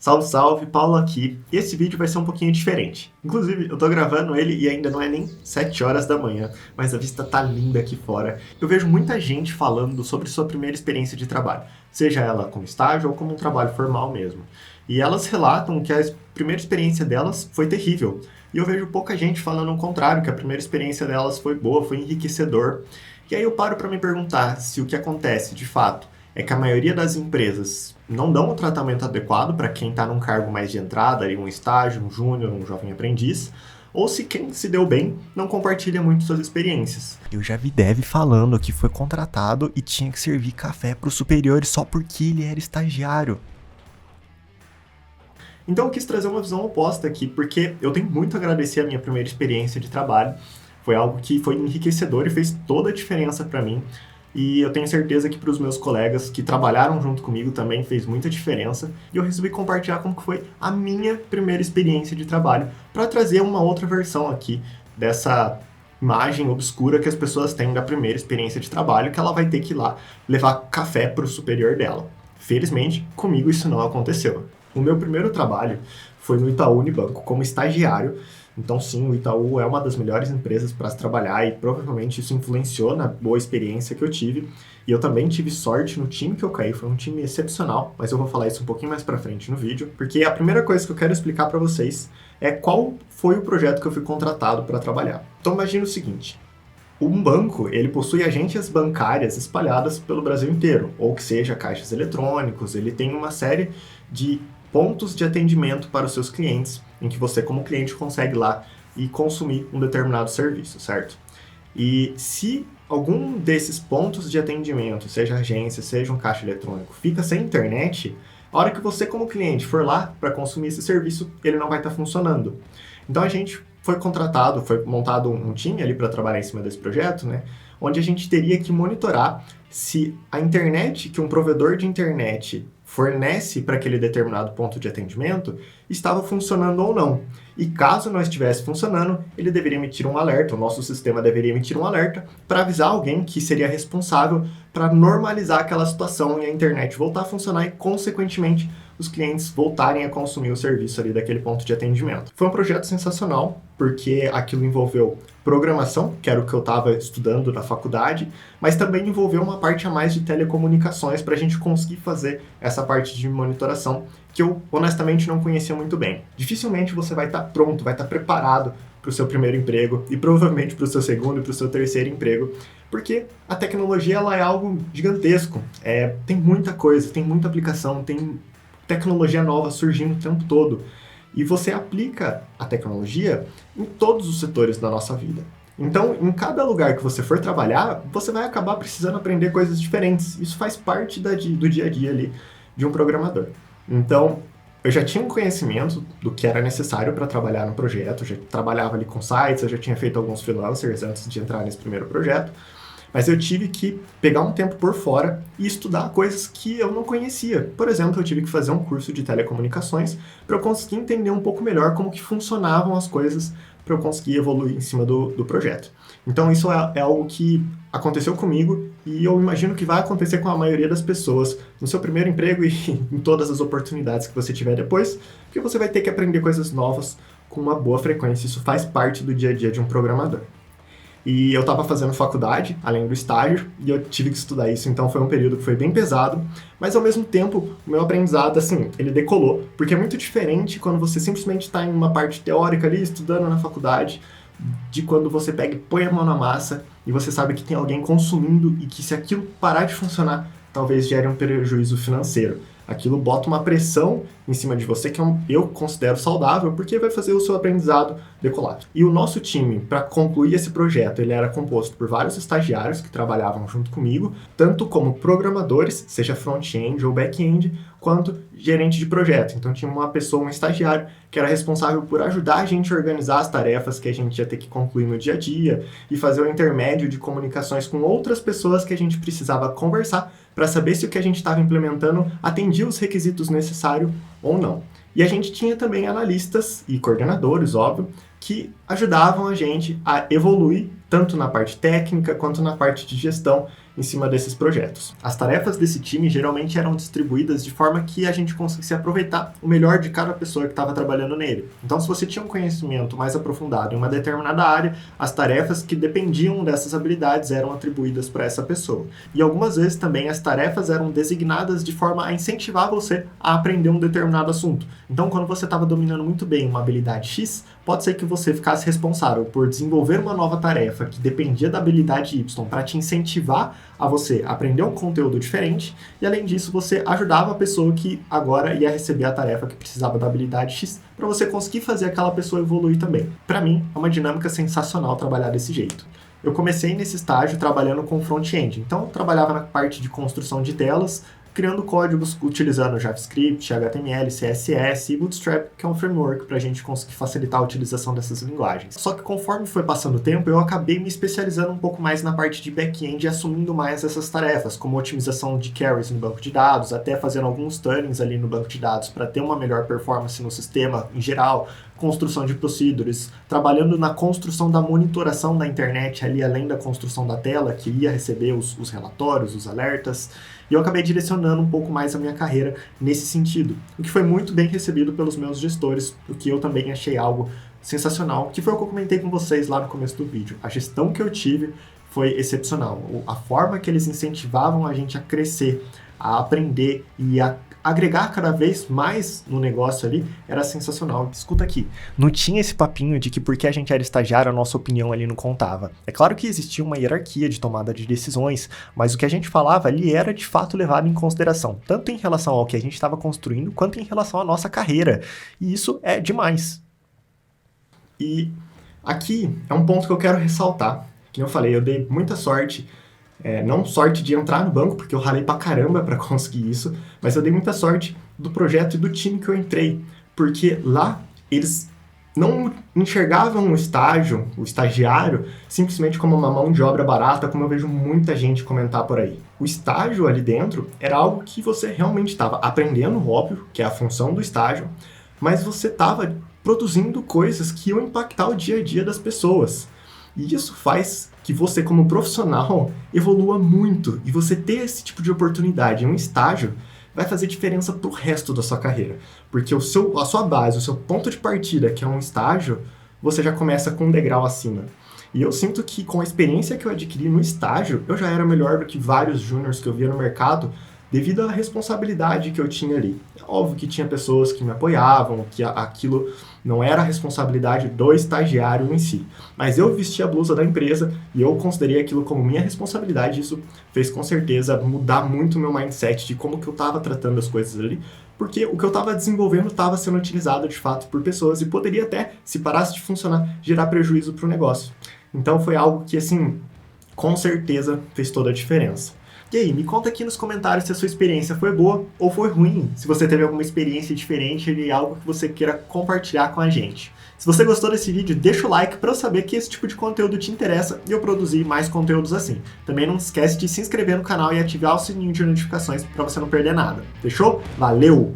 Salve, salve, Paulo aqui. E esse vídeo vai ser um pouquinho diferente. Inclusive, eu tô gravando ele e ainda não é nem 7 horas da manhã, mas a vista tá linda aqui fora. Eu vejo muita gente falando sobre sua primeira experiência de trabalho, seja ela como estágio ou como um trabalho formal mesmo. E elas relatam que a primeira experiência delas foi terrível. E eu vejo pouca gente falando o contrário, que a primeira experiência delas foi boa, foi enriquecedor. E aí eu paro para me perguntar se o que acontece, de fato, é que a maioria das empresas não dão o tratamento adequado para quem está num cargo mais de entrada, um estágio, um júnior, um jovem aprendiz, ou se quem se deu bem não compartilha muito suas experiências. Eu já vi dev falando que foi contratado e tinha que servir café para os superiores só porque ele era estagiário. Então eu quis trazer uma visão oposta aqui, porque eu tenho muito a agradecer a minha primeira experiência de trabalho. Foi algo que foi enriquecedor e fez toda a diferença para mim. E eu tenho certeza que para os meus colegas que trabalharam junto comigo também fez muita diferença. E eu resolvi compartilhar como que foi a minha primeira experiência de trabalho, para trazer uma outra versão aqui dessa imagem obscura que as pessoas têm da primeira experiência de trabalho, que ela vai ter que ir lá levar café para o superior dela. Felizmente, comigo isso não aconteceu. O meu primeiro trabalho foi no Itaú Unibanco como estagiário. Então sim, o Itaú é uma das melhores empresas para se trabalhar e provavelmente isso influenciou na boa experiência que eu tive. E eu também tive sorte no time que eu caí, foi um time excepcional, mas eu vou falar isso um pouquinho mais para frente no vídeo, porque a primeira coisa que eu quero explicar para vocês é qual foi o projeto que eu fui contratado para trabalhar. Então imagine o seguinte: um banco, ele possui agências bancárias espalhadas pelo Brasil inteiro, ou que seja, caixas eletrônicos, ele tem uma série de pontos de atendimento para os seus clientes, em que você como cliente consegue lá e consumir um determinado serviço, certo? E se algum desses pontos de atendimento, seja agência, seja um caixa eletrônico, fica sem internet, a hora que você como cliente for lá para consumir esse serviço, ele não vai estar funcionando. Então a gente foi contratado, foi montado um time ali para trabalhar em cima desse projeto, né? Onde a gente teria que monitorar se a internet que um provedor de internet fornece para aquele determinado ponto de atendimento estava funcionando ou não. E caso não estivesse funcionando, ele deveria emitir um alerta, o nosso sistema deveria emitir um alerta para avisar alguém que seria responsável para normalizar aquela situação e a internet voltar a funcionar e, consequentemente, os clientes voltarem a consumir o serviço ali daquele ponto de atendimento. Foi um projeto sensacional, porque aquilo envolveu programação, que era o que eu estava estudando na faculdade, mas também envolveu uma parte a mais de telecomunicações para a gente conseguir fazer essa parte de monitoração, que eu honestamente não conhecia muito bem. Dificilmente você vai estar pronto, vai estar preparado para o seu primeiro emprego e provavelmente para o seu segundo e para o seu terceiro emprego, porque a tecnologia ela é algo gigantesco, tem muita coisa, tem muita aplicação, tem tecnologia nova surgindo o tempo todo. E você aplica a tecnologia em todos os setores da nossa vida. Então, em cada lugar que você for trabalhar, você vai acabar precisando aprender coisas diferentes. Isso faz parte do dia a dia ali de um programador. Então, eu já tinha um conhecimento do que era necessário para trabalhar no projeto, eu já trabalhava ali com sites, eu já tinha feito alguns freelancers antes de entrar nesse primeiro projeto, mas eu tive que pegar um tempo por fora e estudar coisas que eu não conhecia. Por exemplo, eu tive que fazer um curso de telecomunicações para eu conseguir entender um pouco melhor como que funcionavam as coisas para eu conseguir evoluir em cima do projeto. Então isso é algo que aconteceu comigo e eu imagino que vai acontecer com a maioria das pessoas no seu primeiro emprego e em todas as oportunidades que você tiver depois, porque você vai ter que aprender coisas novas com uma boa frequência. Isso faz parte do dia a dia de um programador. E eu estava fazendo faculdade, além do estágio, e eu tive que estudar isso, então foi um período que foi bem pesado, mas ao mesmo tempo, o meu aprendizado, assim, ele decolou, porque é muito diferente quando você simplesmente está em uma parte teórica ali, estudando na faculdade, de quando você pega e põe a mão na massa, e você sabe que tem alguém consumindo, e que se aquilo parar de funcionar, talvez gere um prejuízo financeiro. Aquilo bota uma pressão em cima de você que eu considero saudável, porque vai fazer o seu aprendizado decolar. E o nosso time, para concluir esse projeto, ele era composto por vários estagiários que trabalhavam junto comigo, tanto como programadores, seja front-end ou back-end, quanto gerente de projeto. Então tinha uma pessoa, um estagiário, que era responsável por ajudar a gente a organizar as tarefas que a gente ia ter que concluir no dia a dia e fazer o intermédio de comunicações com outras pessoas que a gente precisava conversar para saber se o que a gente estava implementando atendia os requisitos necessários ou não. E a gente tinha também analistas e coordenadores, óbvio, que ajudavam a gente a evoluir tanto na parte técnica quanto na parte de gestão em cima desses projetos. As tarefas desse time geralmente eram distribuídas de forma que a gente conseguisse aproveitar o melhor de cada pessoa que estava trabalhando nele. Então, se você tinha um conhecimento mais aprofundado em uma determinada área, as tarefas que dependiam dessas habilidades eram atribuídas para essa pessoa. E algumas vezes também as tarefas eram designadas de forma a incentivar você a aprender um determinado assunto. Então, quando você estava dominando muito bem uma habilidade X, pode ser que você ficasse responsável por desenvolver uma nova tarefa que dependia da habilidade Y para te incentivar a você aprender um conteúdo diferente, e além disso você ajudava a pessoa que agora ia receber a tarefa que precisava da habilidade X para você conseguir fazer aquela pessoa evoluir também. Para mim, é uma dinâmica sensacional trabalhar desse jeito. Eu comecei nesse estágio trabalhando com front-end, então eu trabalhava na parte de construção de telas, criando códigos utilizando JavaScript, HTML, CSS e Bootstrap, que é um framework para a gente conseguir facilitar a utilização dessas linguagens. Só que conforme foi passando o tempo, eu acabei me especializando um pouco mais na parte de back-end e assumindo mais essas tarefas, como otimização de queries no banco de dados, até fazendo alguns tunnings ali no banco de dados para ter uma melhor performance no sistema em geral, construção de procedures, trabalhando na construção da monitoração da internet ali, além da construção da tela, que ia receber os relatórios, os alertas, e eu acabei direcionando um pouco mais a minha carreira nesse sentido, o que foi muito bem recebido pelos meus gestores, o que eu também achei algo sensacional, que foi o que eu comentei com vocês lá no começo do vídeo. A gestão que eu tive foi excepcional, a forma que eles incentivavam a gente a crescer, a aprender e a agregar cada vez mais no negócio ali era sensacional. Escuta aqui, não tinha esse papinho de que porque a gente era estagiário a nossa opinião ali não contava. É claro que existia uma hierarquia de tomada de decisões, mas o que a gente falava ali era de fato levado em consideração, tanto em relação ao que a gente estava construindo, quanto em relação à nossa carreira. E isso é demais. E aqui é um ponto que eu quero ressaltar. Que eu falei, eu dei muita sorte. Não sorte de entrar no banco, porque eu ralei pra caramba pra conseguir isso, mas eu dei muita sorte do projeto e do time que eu entrei, porque lá eles não enxergavam o estágio, o estagiário, simplesmente como uma mão de obra barata, como eu vejo muita gente comentar por aí. O estágio ali dentro era algo que você realmente estava aprendendo, óbvio, que é a função do estágio, mas você estava produzindo coisas que iam impactar o dia a dia das pessoas. E isso faz que você, como profissional, evolua muito. E você ter esse tipo de oportunidade em um estágio vai fazer diferença pro resto da sua carreira. Porque a sua base, o seu ponto de partida, que é um estágio, você já começa com um degrau acima. E eu sinto que com a experiência que eu adquiri no estágio, eu já era melhor do que vários júniors que eu via no mercado, devido à responsabilidade que eu tinha ali. É óbvio que tinha pessoas que me apoiavam, que aquilo não era a responsabilidade do estagiário em si. Mas eu vesti a blusa da empresa e eu considerei aquilo como minha responsabilidade. Isso fez com certeza mudar muito o meu mindset de como que eu estava tratando as coisas ali, porque o que eu estava desenvolvendo estava sendo utilizado de fato por pessoas e poderia até, se parasse de funcionar, gerar prejuízo para o negócio. Então foi algo que, assim, com certeza fez toda a diferença. E aí, me conta aqui nos comentários se a sua experiência foi boa ou foi ruim, se você teve alguma experiência diferente e algo que você queira compartilhar com a gente. Se você gostou desse vídeo, deixa o like para eu saber que esse tipo de conteúdo te interessa e eu produzir mais conteúdos assim. Também não esquece de se inscrever no canal e ativar o sininho de notificações para você não perder nada. Fechou? Valeu!